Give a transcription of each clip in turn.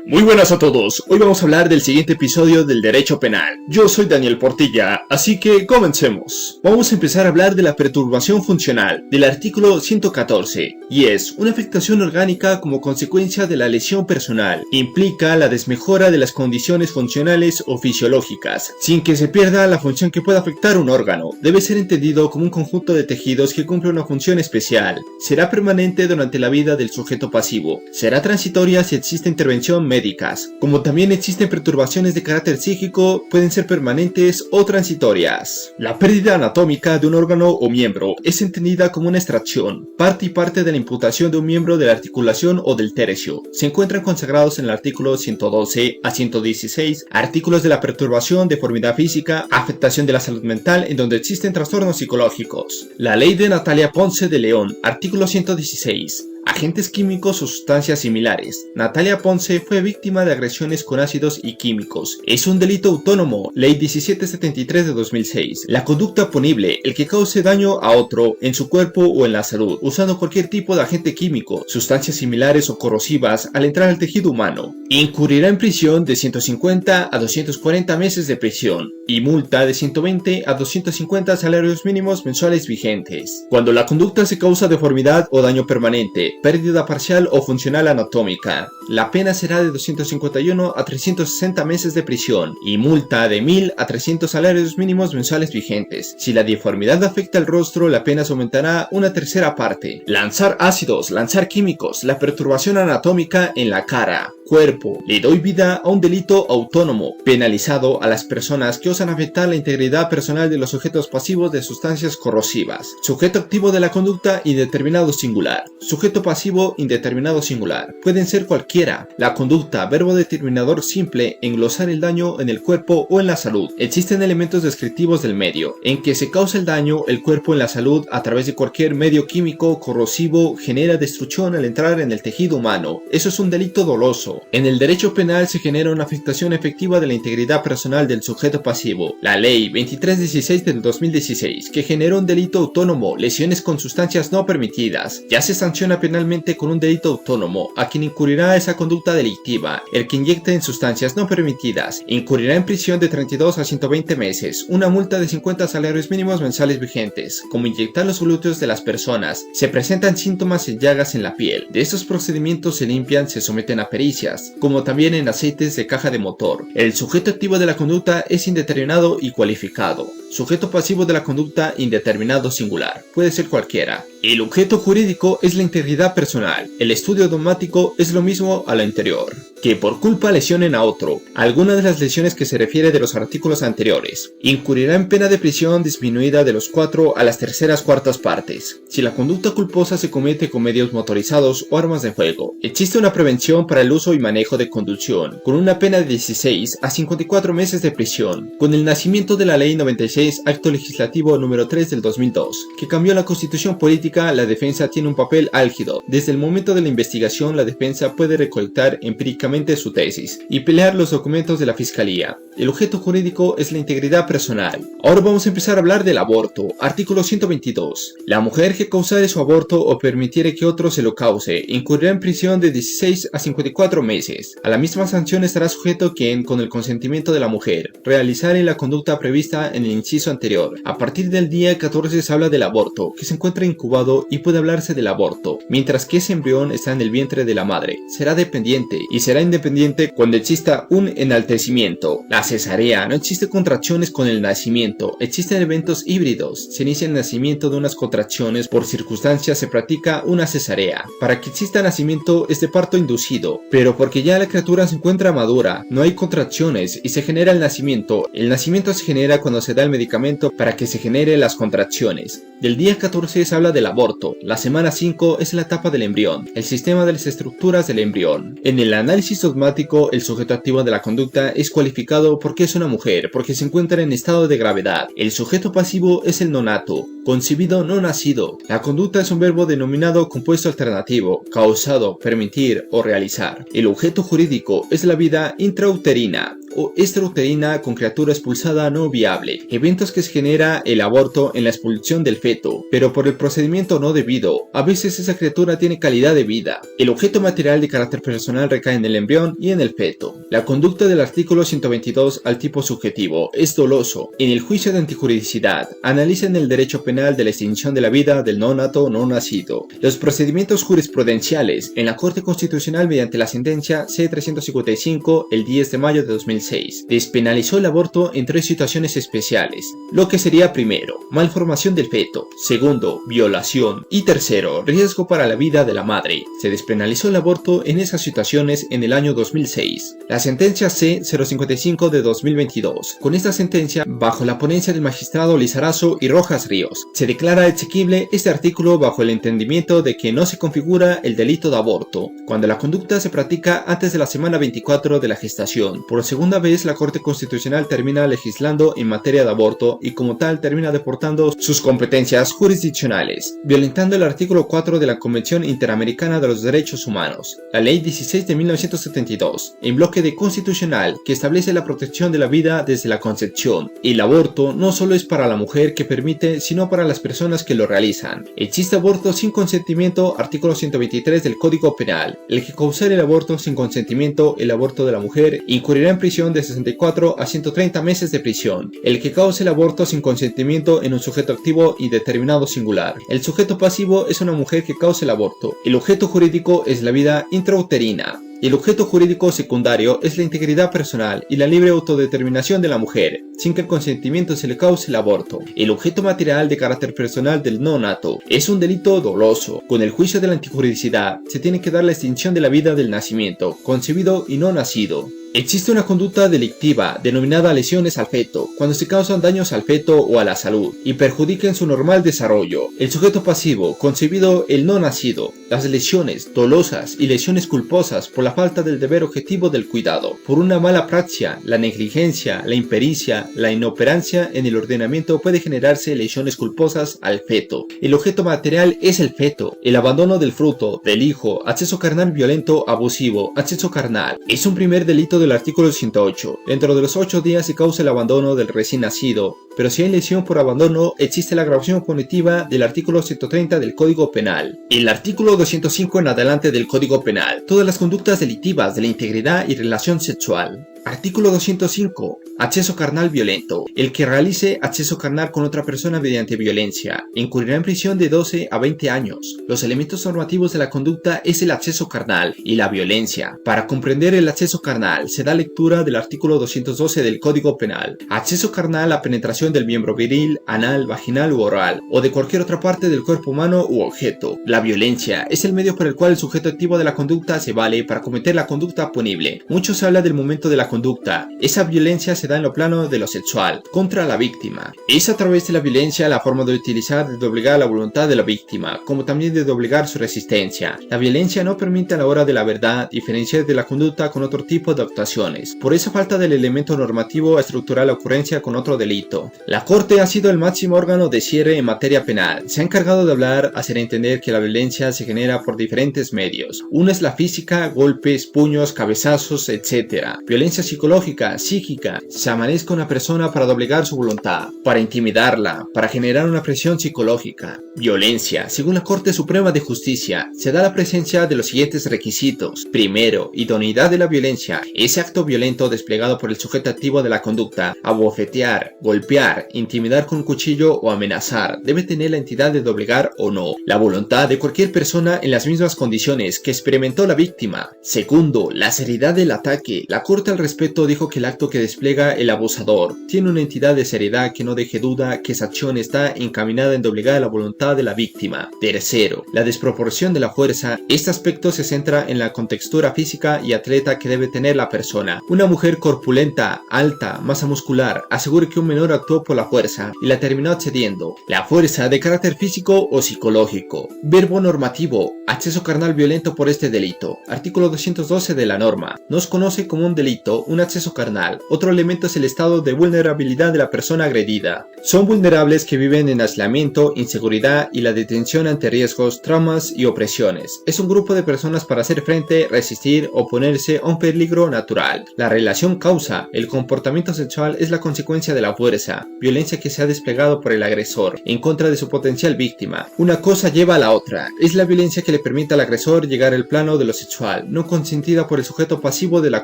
Muy buenas a todos, hoy vamos a hablar del siguiente episodio del Derecho Penal. Yo soy Daniel Portilla, así que comencemos. Vamos a empezar a hablar de la perturbación funcional, del artículo 114, y es una afectación orgánica como consecuencia de la lesión personal. Implica la desmejora de las condiciones funcionales o fisiológicas, sin que se pierda la función que pueda afectar un órgano. Debe ser entendido como un conjunto de tejidos que cumple una función especial. Será permanente durante la vida del sujeto pasivo. Será transitoria si existe intervención médicas. Como también existen perturbaciones de carácter psíquico, pueden ser permanentes o transitorias. La pérdida anatómica de un órgano o miembro es entendida como una extracción, parte y parte de la imputación de un miembro de la articulación o del tercio. Se encuentran consagrados en el artículo 112 a 116, artículos de la perturbación, deformidad física, afectación de la salud mental en donde existen trastornos psicológicos. La ley de Natalia Ponce de León, artículo 116. Agentes químicos o sustancias similares. Natalia Ponce fue víctima de agresiones con ácidos y químicos. Es un delito autónomo. Ley 1773 de 2006. La conducta punible, el que cause daño a otro en su cuerpo o en la salud, usando cualquier tipo de agente químico, sustancias similares o corrosivas al entrar al tejido humano. Incurrirá en prisión de 150 a 240 meses de prisión y multa de 120 a 250 salarios mínimos mensuales vigentes. Cuando la conducta se causa deformidad o daño permanente, pérdida parcial o funcional anatómica, la pena será de 251 a 360 meses de prisión y multa de 1000 a 300 salarios mínimos mensuales vigentes. Si la deformidad afecta el rostro, la pena se aumentará una tercera parte. Lanzar ácidos, lanzar químicos, la perturbación anatómica en la cara, cuerpo. Le doy vida a un delito autónomo, penalizado a las personas que osan afectar la integridad personal de los sujetos pasivos de sustancias corrosivas. Sujeto activo de la conducta indeterminado singular. Sujeto pasivo indeterminado singular. Pueden ser cualquiera. La conducta, verbo determinador simple, englosar el daño en el cuerpo o en la salud. Existen elementos descriptivos del medio, en que se causa el daño, el cuerpo en la salud, a través de cualquier medio químico, corrosivo, genera destrucción al entrar en el tejido humano. Eso es un delito doloso. En el derecho penal se genera una afectación efectiva de la integridad personal del sujeto pasivo. La ley 2316 del 2016, que generó un delito autónomo, lesiones con sustancias no permitidas, ya se sanciona penalmente con un delito autónomo a quien incurrirá esa conducta delictiva. El que inyecte en sustancias no permitidas incurrirá en prisión de 32 a 120 meses, una multa de 50 salarios mínimos mensuales vigentes. Como inyectar los glúteos de las personas, se presentan síntomas y llagas en la piel. De estos procedimientos se limpian, se someten a pericias, como también en aceites de caja de motor. El sujeto activo de la conducta es indeterminado y cualificado. Sujeto pasivo de la conducta indeterminado singular. Puede ser cualquiera. El objeto jurídico es la integridad personal. El estudio dogmático es lo mismo a lo anterior. Que por culpa lesionen a otro. Alguna de las lesiones que se refiere de los artículos anteriores. Incurrirá en pena de prisión disminuida de los 4 a las terceras cuartas partes. Si la conducta culposa se comete con medios motorizados o armas de fuego. Existe una prevención para el uso y manejo de conducción, con una pena de 16 a 54 meses de prisión. Con el nacimiento de la Ley 96, Acto Legislativo número 3 del 2002, que cambió la Constitución política, la defensa tiene un papel álgido. Desde el momento de la investigación, la defensa puede recolectar empíricamente su tesis y pelear los documentos de la Fiscalía. El objeto jurídico es la integridad personal. Ahora vamos a empezar a hablar del aborto. Artículo 122. La mujer que causare su aborto o permitiere que otro se lo cause, incurrirá en prisión de 16 a 54 meses. A la misma sanción estará sujeto quien, con el consentimiento de la mujer, realizare la conducta prevista en el inciso anterior. A partir del día 14 se habla del aborto, que se encuentra incubado y puede hablarse del aborto, mientras que ese embrión está en el vientre de la madre. Será dependiente y será independiente cuando exista un enaltecimiento. La cesarea, no existe contracciones con el nacimiento, existen eventos híbridos. Se inicia el nacimiento de unas contracciones, por circunstancias se practica una cesarea. Para que exista nacimiento es de parto inducido, pero porque ya la criatura se encuentra madura, no hay contracciones y se genera el nacimiento. El nacimiento se genera cuando se da el medicamento para que se genere las contracciones. Del día 14 se habla del aborto. La semana 5 es la etapa del embrión, el sistema de las estructuras del embrión. En el análisis dogmático, el sujeto activo de la conducta es cualificado porque es una mujer, porque se encuentra en estado de gravedad. El sujeto pasivo es el nonato, concebido no nacido. La conducta es un verbo denominado compuesto alternativo, causado, permitir o realizar. El objeto jurídico es la vida intrauterina. o extrauterina con criatura expulsada no viable, eventos que se genera el aborto en la expulsión del feto, pero por el procedimiento no debido. A veces esa criatura tiene calidad de vida. El objeto material de carácter personal recae en el embrión y en el feto. La conducta del artículo 122 al tipo subjetivo es doloso. En el juicio de antijuridicidad, analizan el derecho penal de la extinción de la vida del nonato no nacido. Los procedimientos jurisprudenciales en la Corte Constitucional mediante la sentencia C-355 el 10 de mayo de 2006 despenalizó el aborto en 3 situaciones especiales, lo que sería primero, malformación del feto, segundo, violación y tercero, riesgo para la vida de la madre. Se despenalizó el aborto en esas situaciones en el año 2006. La sentencia C-055 de 2022. Con esta sentencia, bajo la ponencia del magistrado Lizarazo y Rojas Ríos, se declara exequible este artículo bajo el entendimiento de que no se configura el delito de aborto cuando la conducta se practica antes de la semana 24 de la gestación. Por segunda vez, la Corte Constitucional termina legislando en materia de aborto y como tal termina deportando sus competencias jurisdiccionales, violentando el artículo 4 de la Convención Interamericana de los Derechos Humanos, la Ley 16 de 1972, en bloque de constitucional que establece la protección de la vida desde la concepción. El aborto no solo es para la mujer que permite, sino para las personas que lo realizan. Existe aborto sin consentimiento, artículo 123 del Código Penal. El que causare el aborto sin consentimiento, el aborto de la mujer, incurrirá en prisión de 64 a 130 meses de prisión. El que cause el aborto sin consentimiento en un sujeto activo y determinado singular. El sujeto pasivo es una mujer que cause el aborto. El objeto jurídico es la vida intrauterina. El objeto jurídico secundario es la integridad personal y la libre autodeterminación de la mujer, sin que el consentimiento se le cause el aborto. El objeto material de carácter personal del nonato es un delito doloso. Con el juicio de la antijuridicidad se tiene que dar la extinción de la vida del nacimiento, concebido y no nacido. Existe una conducta delictiva denominada lesiones al feto, cuando se causan daños al feto o a la salud y perjudiquen su normal desarrollo. El sujeto pasivo, concebido el no nacido, las lesiones dolosas y lesiones culposas por la falta del deber objetivo del cuidado, por una mala praxia, la negligencia, la impericia, la inoperancia en el ordenamiento puede generarse lesiones culposas al feto. El objeto material es el feto, el abandono del fruto, del hijo, acceso carnal violento abusivo, acceso carnal. Es un primer delito del artículo 108. Dentro de los 8 días se causa el abandono del recién nacido, pero si hay lesión por abandono existe la agravación punitiva del artículo 130 del Código Penal. El artículo 205 en adelante del Código Penal. Todas las conductas delictivas de la integridad y relación sexual. Artículo 205. Acceso carnal violento. El que realice acceso carnal con otra persona mediante violencia incurrirá en prisión de 12 a 20 años. Los elementos normativos de la conducta es el acceso carnal y la violencia. Para comprender el acceso carnal se da lectura del artículo 212 del Código Penal. Acceso carnal a penetración del miembro viril, anal, vaginal u oral, o de cualquier otra parte del cuerpo humano u objeto. La violencia es el medio por el cual el sujeto activo de la conducta se vale para cometer la conducta punible. Mucho se habla del momento de la conducta. Esa violencia se da en lo plano de lo sexual, contra la víctima. Es a través de la violencia la forma de utilizar de doblegar la voluntad de la víctima, como también de doblegar su resistencia. La violencia no permite a la hora de la verdad diferenciar de la conducta con otro tipo de actuaciones. Por esa falta del elemento normativo a estructurar la ocurrencia con otro delito. La Corte ha sido el máximo órgano de cierre en materia penal. Se ha encargado de hablar, hacer entender que la violencia se genera por diferentes medios. Uno es la física, golpes, puños, cabezazos, etc. Violencia psicológica, psíquica. Se amanezca una persona para doblegar su voluntad, para intimidarla, para generar una presión psicológica. Violencia, según la Corte Suprema de Justicia, se da la presencia de los siguientes requisitos. Primero, idoneidad de la violencia. Ese acto violento desplegado por el sujeto activo de la conducta, abofetear, golpear, intimidar con un cuchillo o amenazar, debe tener la entidad de doblegar o no la voluntad de cualquier persona en las mismas condiciones que experimentó la víctima. Segundo, la seriedad del ataque. La Corte al respecto dijo que el acto que despliega el abusador tiene una entidad de seriedad que no deje duda que esa acción está encaminada en doblegar la voluntad de la víctima. Tercero, la desproporción de la fuerza. Este aspecto se centra en la contextura física y atleta que debe tener la persona. Una mujer corpulenta, alta, masa muscular, asegura que un menor actuó por la fuerza y la terminó accediendo. La fuerza de carácter físico o psicológico. Verbo normativo. Acceso carnal violento por este delito. Artículo 212 de la norma. No se conoce como un delito un acceso carnal. Otro elemento es el estado de vulnerabilidad de la persona agredida. Son vulnerables que viven en aislamiento, inseguridad y la detención ante riesgos, traumas y opresiones. Es un grupo de personas para hacer frente, resistir, oponerse a un peligro natural. La relación causa. El comportamiento sexual es la consecuencia de la fuerza, violencia que se ha desplegado por el agresor en contra de su potencial víctima. Una cosa lleva a la otra. Es la violencia que le permite al agresor llegar al plano de lo sexual, no consentida por el sujeto pasivo de la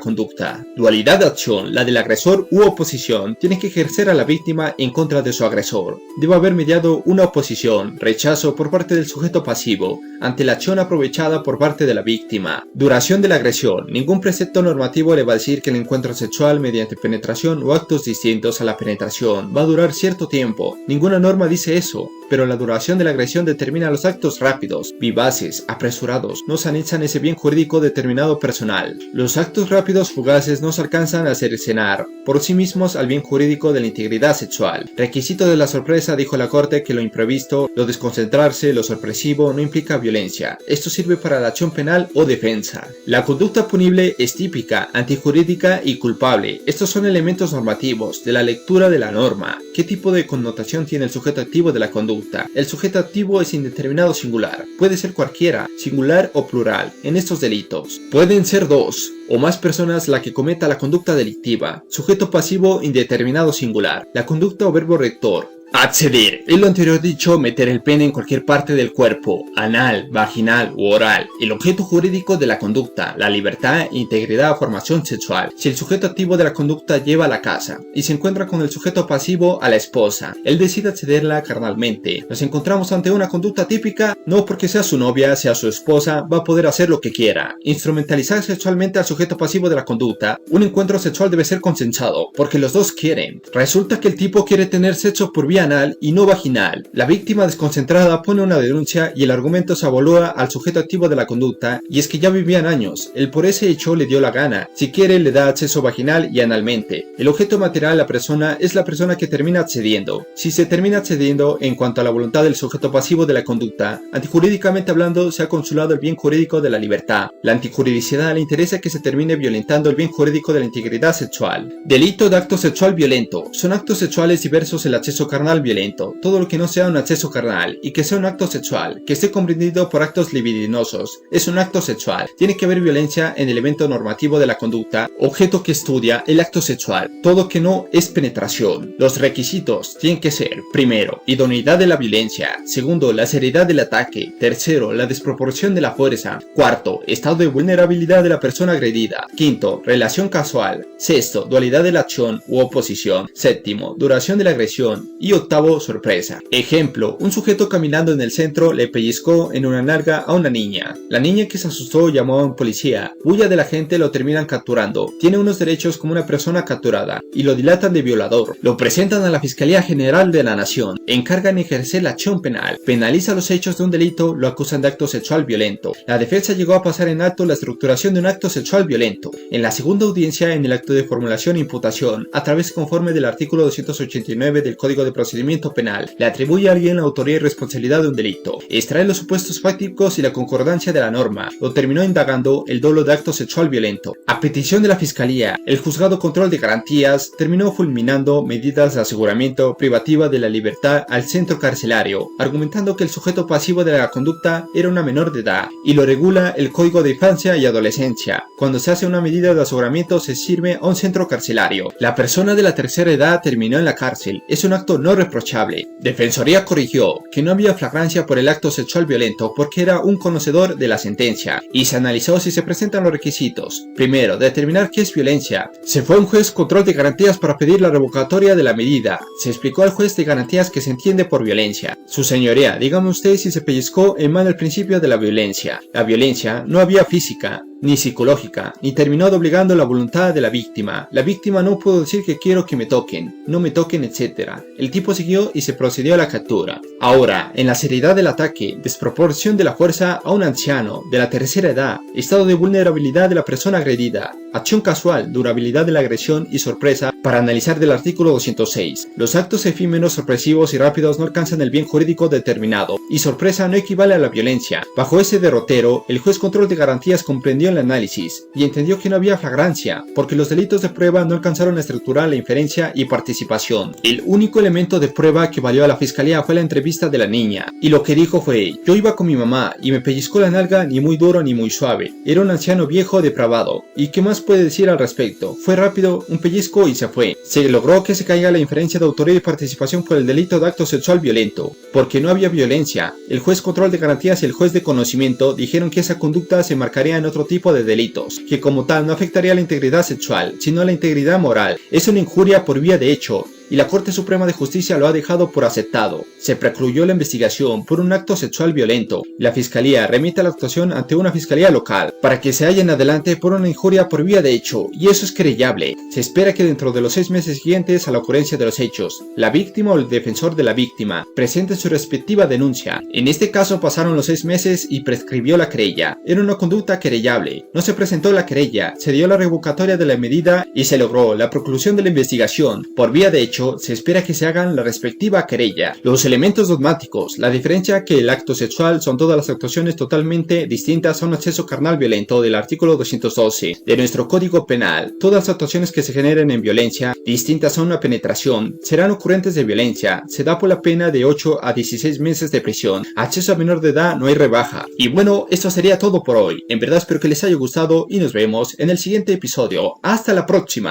conducta. Dualidad de acción. La del agresor u oposición tiene que ejercer a la víctima en contra de su agresor. Debe haber mediado una oposición, rechazo por parte del sujeto pasivo, ante la acción aprovechada por parte de la víctima. Duración de la agresión. Ningún precepto normativo le va a decir que el encuentro sexual mediante penetración o actos distintos a la penetración va a durar cierto tiempo. Ninguna norma dice eso, pero la duración de la agresión determina los actos rápidos, vivaces, apresurados, nos anexan ese bien jurídico determinado personal. Los actos rápidos fugaces no se alcanzan a cercenar por sí mismos al bien jurídico de la integridad sexual. Requisito de la sorpresa, dijo la Corte, que lo imprevisto, lo desconcentrarse, lo sorpresivo no implica violencia. Esto sirve para la acción penal o defensa. La conducta punible es típica, antijurídica y culpable. Estos son elementos normativos de la lectura de la norma. ¿Qué tipo de connotación tiene el sujeto activo de la conducta? El sujeto activo es indeterminado singular. Puede ser cualquiera, singular o plural, en estos delitos. Pueden ser dos o más personas la que cometa la conducta delictiva. Sujeto pasivo indeterminado singular. La conducta o verbo rector. Acceder. En lo anterior dicho, meter el pene en cualquier parte del cuerpo, anal, vaginal u oral. El objeto jurídico de la conducta, la libertad, integridad o formación sexual. Si el sujeto activo de la conducta lleva a la casa y se encuentra con el sujeto pasivo a la esposa, él decide accederla carnalmente. Nos encontramos ante una conducta típica, no porque sea su novia, sea su esposa, va a poder hacer lo que quiera. Instrumentalizar sexualmente al sujeto pasivo de la conducta. Un encuentro sexual debe ser consensado, porque los dos quieren. Resulta que el tipo quiere tener sexo por vía anal y no vaginal. La víctima desconcentrada pone una denuncia y el argumento se avalúa al sujeto activo de la conducta, y es que ya vivían años. Él por ese hecho le dio la gana. Si quiere le da acceso vaginal y analmente. El objeto material, la persona, es la persona que termina accediendo. Si se termina accediendo en cuanto a la voluntad del sujeto pasivo de la conducta, antijurídicamente hablando, se ha consulado el bien jurídico de la libertad. La antijuridicidad le interesa que se termine violentando el bien jurídico de la integridad sexual. Delito de acto sexual violento. Son actos sexuales diversos el acceso carnal violento, todo lo que no sea un acceso carnal y que sea un acto sexual, que esté comprendido por actos libidinosos, es un acto sexual. Tiene que haber violencia en el evento normativo de la conducta, objeto que estudia el acto sexual, todo que no es penetración. Los requisitos tienen que ser: primero, idoneidad de la violencia; segundo, la seriedad del ataque; tercero, la desproporción de la fuerza; cuarto, estado de vulnerabilidad de la persona agredida; quinto, relación casual; sexto, dualidad de la acción u oposición; séptimo, duración de la agresión; y octavo, sorpresa. Ejemplo: un sujeto caminando en el centro le pellizcó en una nalga a una niña. La niña, que se asustó, llamó a un policía. Bulla de la gente, lo terminan capturando. Tiene unos derechos como una persona capturada y lo dilatan de violador. Lo presentan a la Fiscalía General de la Nación. Encargan ejercer la acción penal. Penaliza los hechos de un delito, lo acusan de acto sexual violento. La defensa llegó a pasar en alto la estructuración de un acto sexual violento. En la segunda audiencia, en el acto de formulación e imputación, a través conforme del artículo 289 del Código de Procedimiento Penal, le atribuye a alguien la autoría y responsabilidad de un delito. Extrae los supuestos fácticos y la concordancia de la norma. Lo terminó indagando el dolo de acto sexual violento. A petición de la Fiscalía, el Juzgado Control de Garantías terminó fulminando medidas de aseguramiento privativa de la libertad al centro carcelario, argumentando que el sujeto pasivo de la conducta era una menor de edad, y lo regula el Código de Infancia y Adolescencia. Cuando se hace una medida de aseguramiento se sirve a un centro carcelario. La persona de la tercera edad terminó en la cárcel. Es un acto no reprochable. Defensoría corrigió que no había flagrancia por el acto sexual violento porque era un conocedor de la sentencia, y se analizó si se presentan los requisitos. Primero, determinar qué es violencia. Se fue a un juez control de garantías para pedir la revocatoria de la medida. Se explicó al juez de garantías que se entiende por violencia. Su señoría, dígame usted si se pellizcó en mal el principio de la violencia. La violencia no había física ni psicológica, ni terminó doblegando la voluntad de la víctima. La víctima no pudo decir que quiero que me toquen, no me toquen, etc. El tipo siguió y se procedió a la captura. Ahora, en la seriedad del ataque, desproporción de la fuerza a un anciano de la tercera edad, estado de vulnerabilidad de la persona agredida, acción casual, durabilidad de la agresión y sorpresa, Para analizar del artículo 206, los actos efímeros, sorpresivos y rápidos no alcanzan el bien jurídico determinado, y sorpresa no equivale a la violencia. Bajo ese derrotero, el juez control de garantías comprendió el análisis y entendió que no había flagrancia, porque los delitos de prueba no alcanzaron a estructurar la inferencia y participación. El único elemento de prueba que valió a la fiscalía fue la entrevista de la niña, y lo que dijo fue: yo iba con mi mamá y me pellizcó la nalga, ni muy duro ni muy suave. Era un anciano viejo depravado. ¿Y qué más puede decir al respecto? Fue rápido, un pellizco y se fue. Se logró que se caiga la inferencia de autoría y participación por el delito de acto sexual violento, porque no había violencia. El juez control de garantías y el juez de conocimiento dijeron que esa conducta se marcaría en otro tipo de delitos, que como tal no afectaría la integridad sexual, sino la integridad moral. Es una injuria por vía de hecho, y la Corte Suprema de Justicia lo ha dejado por aceptado. Se precluyó la investigación por un acto sexual violento. La Fiscalía remite la actuación ante una Fiscalía local, para que se halle en adelante por una injuria por vía de hecho, y eso es querellable. Se espera que dentro de los 6 meses siguientes a la ocurrencia de los hechos, la víctima o el defensor de la víctima presente su respectiva denuncia. En este caso pasaron los 6 meses y prescribió la querella. Era una conducta querellable. No se presentó la querella, se dio la revocatoria de la medida y se logró la preclusión de la investigación. Por vía de hecho, se espera que se hagan la respectiva querella. Los elementos dogmáticos: la diferencia que el acto sexual son todas las actuaciones totalmente distintas a un acceso carnal violento del artículo 212 de nuestro Código Penal. Todas las actuaciones que se generen en violencia distintas a una penetración serán ocurrentes de violencia. Se da por la pena de 8 a 16 meses de prisión. Acceso a menor de edad no hay rebaja. Y bueno, esto sería todo por hoy. En verdad espero que les haya gustado y nos vemos en el siguiente episodio. Hasta la próxima.